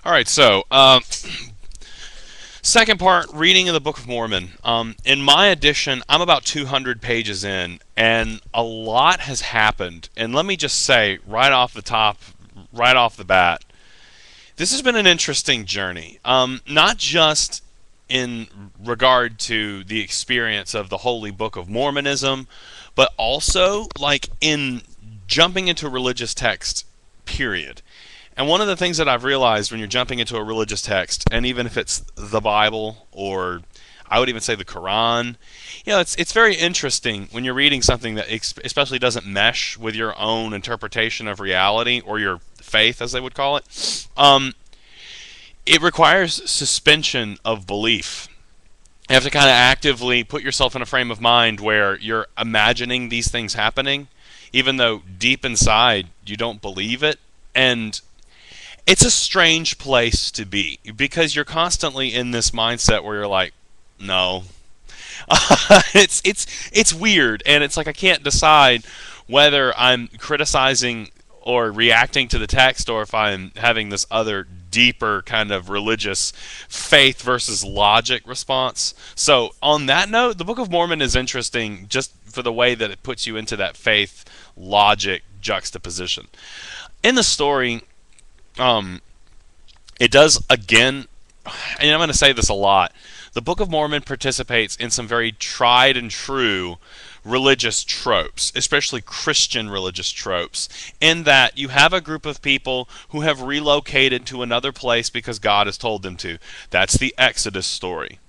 All right, so second part, reading of the Book of Mormon. In my edition, I'm about 200 pages in, and a lot has happened. And let me just say, right off the top, right off the bat, this has been an interesting journey. Not just in regard to the experience of the Holy Book of Mormonism, but also like in jumping into religious text, period. And one of the things that I've realized when you're jumping into a religious text, and even if it's the Bible or I would even say the Quran, it's very interesting when you're reading something that especially doesn't mesh with your own interpretation of reality or your faith, as they would call it. It requires suspension of belief. You have to kind of actively put yourself in a frame of mind where you're imagining these things happening, even though deep inside you don't believe it. And it's a strange place to be because you're constantly in this mindset where you're like, no. It's weird, and it's like I can't decide whether I'm criticizing or reacting to the text or if I'm having this other deeper kind of religious faith versus logic response. So on that note, the Book of Mormon is interesting just for the way that it puts you into that faith logic juxtaposition. In the story, it does again, and I'm going to say this a lot, the Book of Mormon participates in some very tried and true religious tropes, especially Christian religious tropes, in that you have a group of people who have relocated to another place because God has told them to. That's the Exodus story.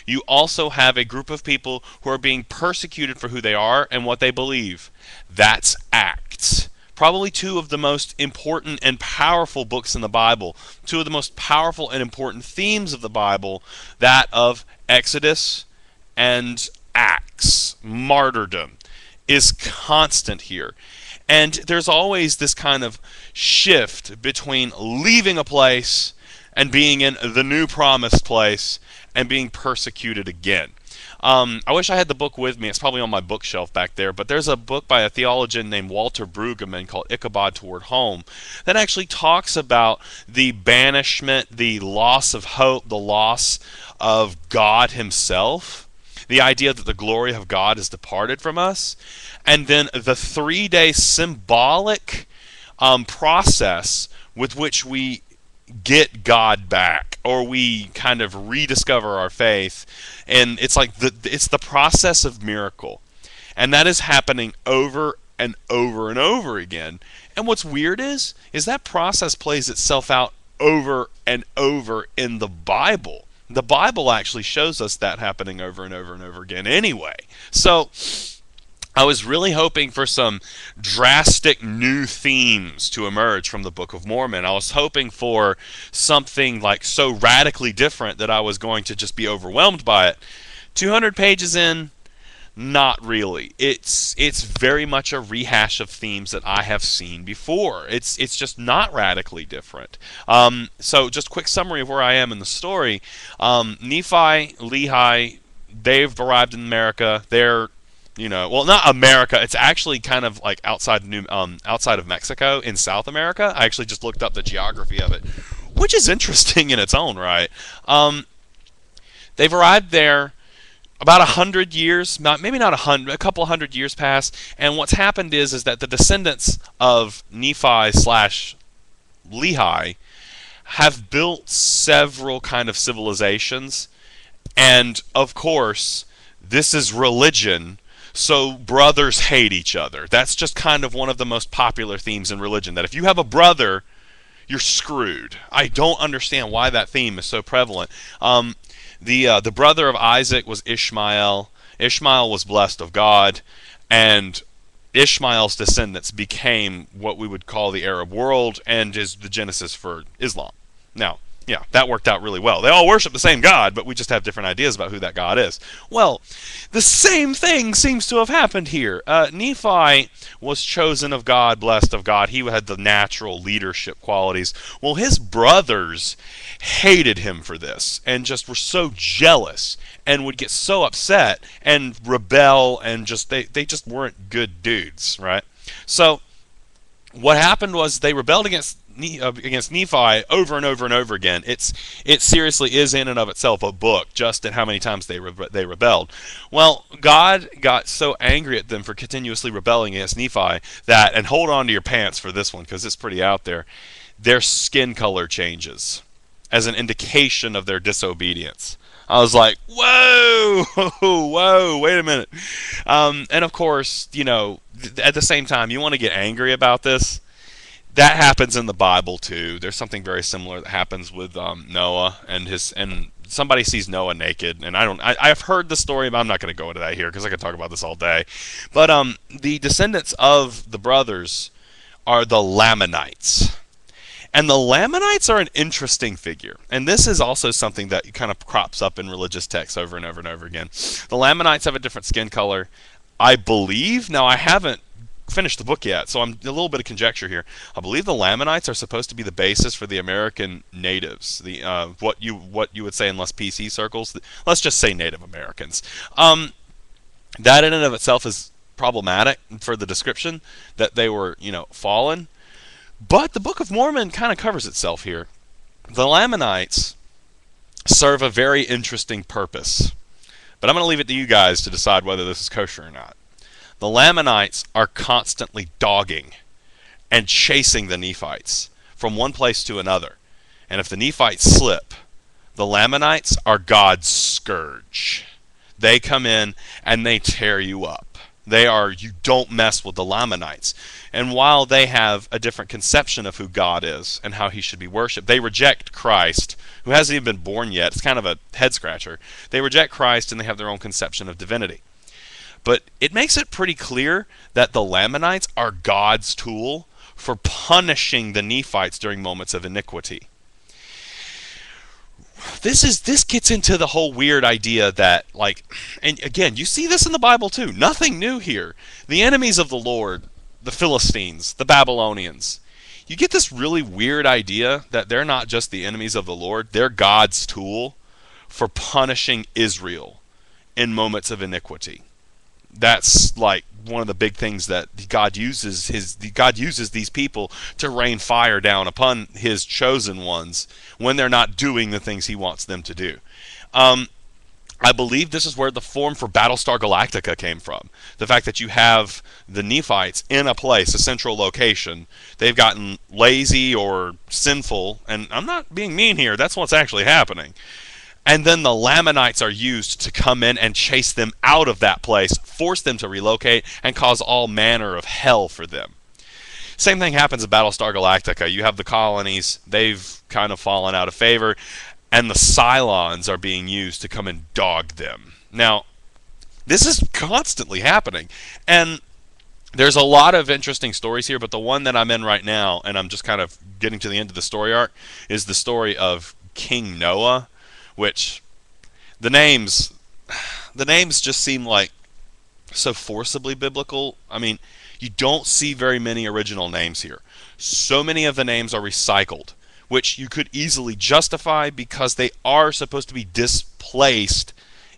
You also have a group of people who are being persecuted for who they are and what they believe. That's Acts. Probably two of the most important and powerful books in the Bible, two of the most powerful and important themes of the Bible, that of Exodus and Acts. Martyrdom is constant here. And there's always this kind of shift between leaving a place and being in the new promised place and being persecuted again. I wish I had the book with me. It's probably on my bookshelf back there. But there's a book by a theologian named Walter Brueggemann called Ichabod Toward Home that actually talks about the banishment, the loss of hope, the loss of God himself, the idea that the glory of God has departed from us, and then the 3-day symbolic process with which we get God back, or we kind of rediscover our faith. And it's like it's the process of miracle, and that is happening over and over and over again. And what's weird is that process plays itself out over and over in the Bible. The Bible actually shows us that happening over and over and over again anyway. So I was really hoping for some drastic new themes to emerge from the Book of Mormon. I was hoping for something like so radically different that I was going to just be overwhelmed by it. 200 pages in, not really. It's very much a rehash of themes that I have seen before. It's just not radically different. So just quick summary of where I am in the story. Nephi, Lehi, they've arrived in America. They're well, not America. It's actually kind of like outside of Mexico in South America. I actually just looked up the geography of it, which is interesting in its own right. They've arrived there about 100 years, maybe not 100, a couple hundred years past. And what's happened is that the descendants of Nephi/Lehi have built several kind of civilizations, and of course, this is religion. So brothers hate each other. That's just kind of one of the most popular themes in religion, that if you have a brother, you're screwed. I don't understand why that theme is so prevalent. The brother of Isaac was Ishmael. Ishmael was blessed of God, and Ishmael's descendants became what we would call the Arab world and is the genesis for Islam. Now, yeah, that worked out really well. They all worship the same God, but we just have different ideas about who that God is. Well, the same thing seems to have happened here. Nephi was chosen of God, blessed of God. He had the natural leadership qualities. Well, his brothers hated him for this and just were so jealous and would get so upset and rebel, and just they just weren't good dudes, right? So what happened was they rebelled against against Nephi over and over and over again. It seriously is in and of itself a book, just in how many times they rebelled. Well, God got so angry at them for continuously rebelling against Nephi that, and hold on to your pants for this one because it's pretty out there, their skin color changes as an indication of their disobedience. I was like, whoa, whoa, wait a minute. And of course, at the same time, you want to get angry about this. That happens in the Bible too. There's something very similar that happens with Noah and somebody sees Noah naked, and I've heard the story, but I'm not going to go into that here because I could talk about this all day. But the descendants of the brothers are the Lamanites. And the Lamanites are an interesting figure. And this is also something that kind of crops up in religious texts over and over and over again. The Lamanites have a different skin color. I believe, now I haven't finished the book yet, so I'm a little bit of conjecture here. I believe the Lamanites are supposed to be the basis for the American natives, the what you would say in less PC circles. Let's just say Native Americans. That in and of itself is problematic for the description that they were, fallen. But the Book of Mormon kind of covers itself here. The Lamanites serve a very interesting purpose. But I'm going to leave it to you guys to decide whether this is kosher or not. The Lamanites are constantly dogging and chasing the Nephites from one place to another. And if the Nephites slip, the Lamanites are God's scourge. They come in and they tear you up. You don't mess with the Lamanites. And while they have a different conception of who God is and how he should be worshipped, they reject Christ, who hasn't even been born yet. It's kind of a head scratcher. They reject Christ and they have their own conception of divinity. But it makes it pretty clear that the Lamanites are God's tool for punishing the Nephites during moments of iniquity. This gets into the whole weird idea that, and again, you see this in the Bible too. Nothing new here. The enemies of the Lord, the Philistines, the Babylonians. You get this really weird idea that they're not just the enemies of the Lord, they're God's tool for punishing Israel in moments of iniquity. That's like one of the big things that God uses these people to rain fire down upon his chosen ones when they're not doing the things he wants them to do. I believe this is where the form for Battlestar Galactica came from. The fact that you have the Nephites in a place, a central location. They've gotten lazy or sinful, and I'm not being mean here, that's what's actually happening. And then the Lamanites are used to come in and chase them out of that place, force them to relocate, and cause all manner of hell for them. Same thing happens in Battlestar Galactica. You have the colonies, they've kind of fallen out of favor, and the Cylons are being used to come and dog them. Now, this is constantly happening, and there's a lot of interesting stories here, but the one that I'm in right now, and I'm just kind of getting to the end of the story arc, is the story of King Noah, which the names just seem like so forcibly biblical. I mean, you don't see very many original names here. So many of the names are recycled, which you could easily justify because they are supposed to be displaced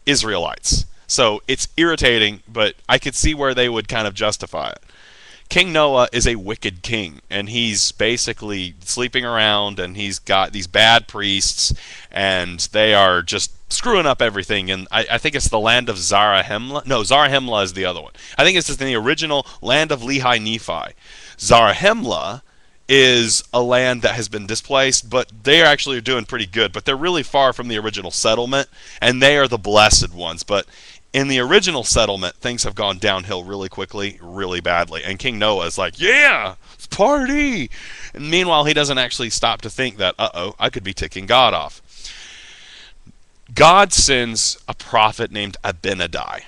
Israelites. So it's irritating, but I could see where they would kind of justify it. King Noah is a wicked king, and he's basically sleeping around, and he's got these bad priests, and they are just screwing up everything. And I think it's the land of Zarahemla. No, Zarahemla is the other one. I think it's just in the original land of Lehi Nephi. Zarahemla is a land that has been displaced, but they actually are doing pretty good. But they're really far from the original settlement, and they are the blessed ones. But in the original settlement, things have gone downhill really quickly, really badly. And King Noah is like, yeah, it's party. And meanwhile, he doesn't actually stop to think that, I could be ticking God off. God sends a prophet named Abinadi.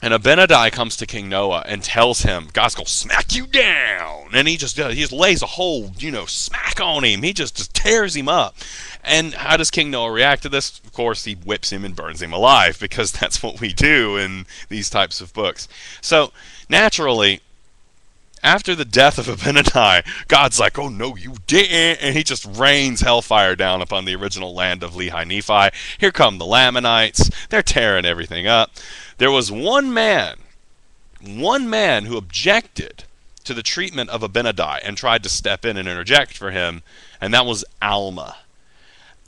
And Abinadi comes to King Noah and tells him, God's going to smack you down. And he just lays a whole, smack on him. He just tears him up. And how does King Noah react to this? Of course, he whips him and burns him alive, because that's what we do in these types of books. So, naturally, after the death of Abinadi, God's like, oh no, you didn't. And he just rains hellfire down upon the original land of Lehi Nephi. Here come the Lamanites. They're tearing everything up. There was one man who objected to the treatment of Abinadi and tried to step in and interject for him, and that was Alma.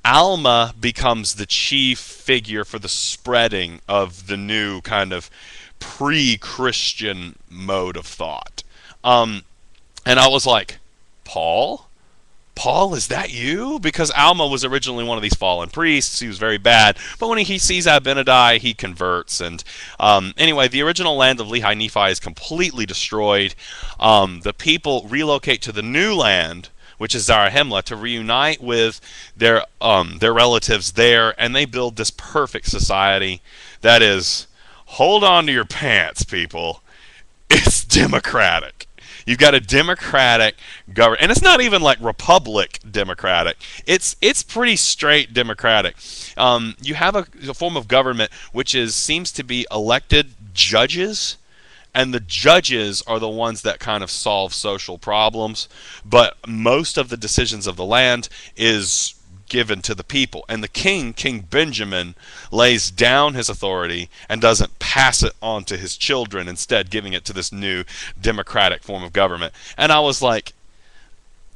Alma becomes the chief figure for the spreading of the new kind of pre-Christian mode of thought. And I was like, Paul? Paul, is that you? Because Alma was originally one of these fallen priests. He was very bad. But when he sees Abinadi, he converts. And anyway, the original land of Lehi Nephi is completely destroyed. The people relocate to the new land, which is Zarahemla, to reunite with their relatives there. And they build this perfect society that is, hold on to your pants, people. It's democratic. You've got a democratic government, and it's not even like republic democratic. It's pretty straight democratic. You have a form of government which seems to be elected judges, and the judges are the ones that kind of solve social problems. But most of the decisions of the land is given to the people, and the king, King Benjamin, lays down his authority and doesn't pass it on to his children, instead giving it to this new democratic form of government. And I was like,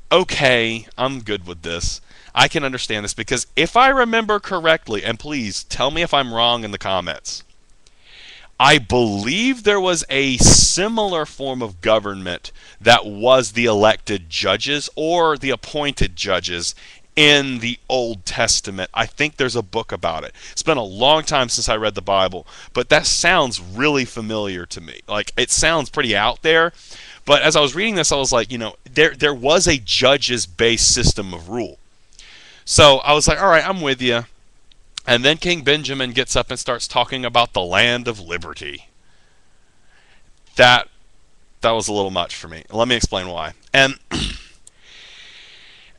okay, I'm good with this. I can understand this, because if I remember correctly, and please tell me if I'm wrong in the comments, I believe there was a similar form of government that was the elected judges or the appointed judges in the Old Testament. I think there's a book about it. It's been a long time since I read the Bible, but that sounds really familiar to me. Like, it sounds pretty out there, but as I was reading this, I was like, there was a judges-based system of rule. So I was like, all right, I'm with you. And then King Benjamin gets up and starts talking about the land of liberty. That was a little much for me. Let me explain why. And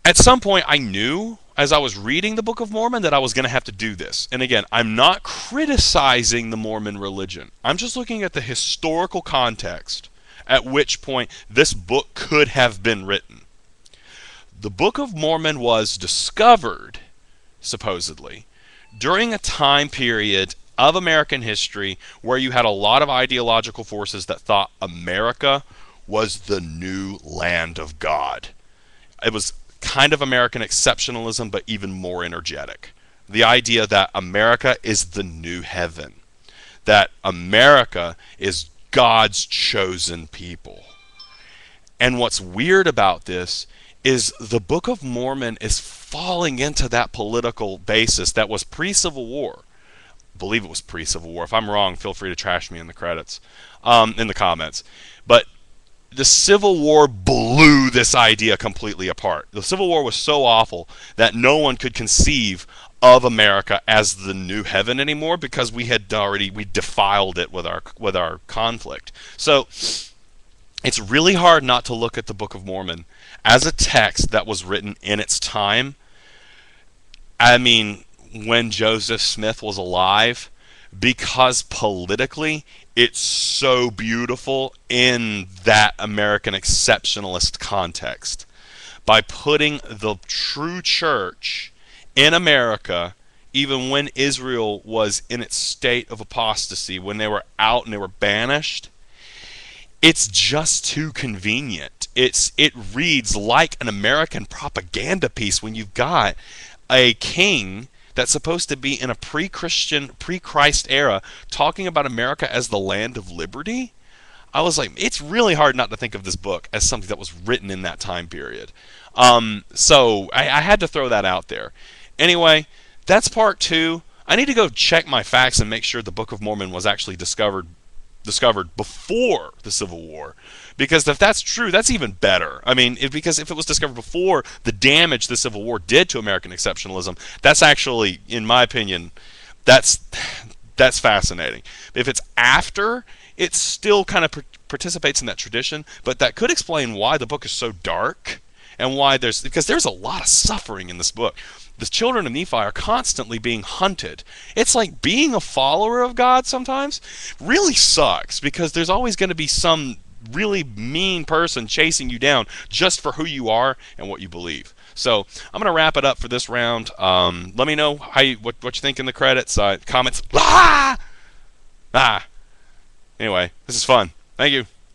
at some point, I knew, as I was reading the Book of Mormon, that I was going to have to do this. And again, I'm not criticizing the Mormon religion. I'm just looking at the historical context at which point this book could have been written. The Book of Mormon was discovered, supposedly, during a time period of American history where you had a lot of ideological forces that thought America was the new land of God. It was kind of American exceptionalism, but even more energetic. The idea that America is the new heaven, that America is God's chosen people. And what's weird about this is the Book of Mormon is falling into that political basis that was pre-Civil War. I believe it was pre-Civil War. If I'm wrong, feel free to trash me in the comments. But the Civil War blew this idea completely apart. The Civil War was so awful that no one could conceive of America as the new heaven anymore, because we defiled it with our conflict. So it's really hard not to look at the Book of Mormon as a text that was written in its time. I mean, when Joseph Smith was alive, because politically it's so beautiful in that American exceptionalist context. By putting the true church in America, even when Israel was in its state of apostasy, when they were out and they were banished, it's just too convenient. It reads like an American propaganda piece when you've got a king that's supposed to be in a pre-Christian, pre-Christ era, talking about America as the land of liberty. I was like, it's really hard not to think of this book as something that was written in that time period. So I had to throw that out there. Anyway, that's part 2. I need to go check my facts and make sure the Book of Mormon was actually discovered before the Civil War. Because if that's true, that's even better. I mean, because if it was discovered before the damage the Civil War did to American exceptionalism, that's actually, in my opinion, that's fascinating. If it's after, it still kind of participates in that tradition, but that could explain why the book is so dark, and why because there's a lot of suffering in this book. The children of Nephi are constantly being hunted. It's like being a follower of God sometimes really sucks, because there's always going to be some really mean person chasing you down just for who you are and what you believe. So I'm going to wrap it up for this round. Let me know what you think in the credits, comments. Anyway, this is fun. Thank you.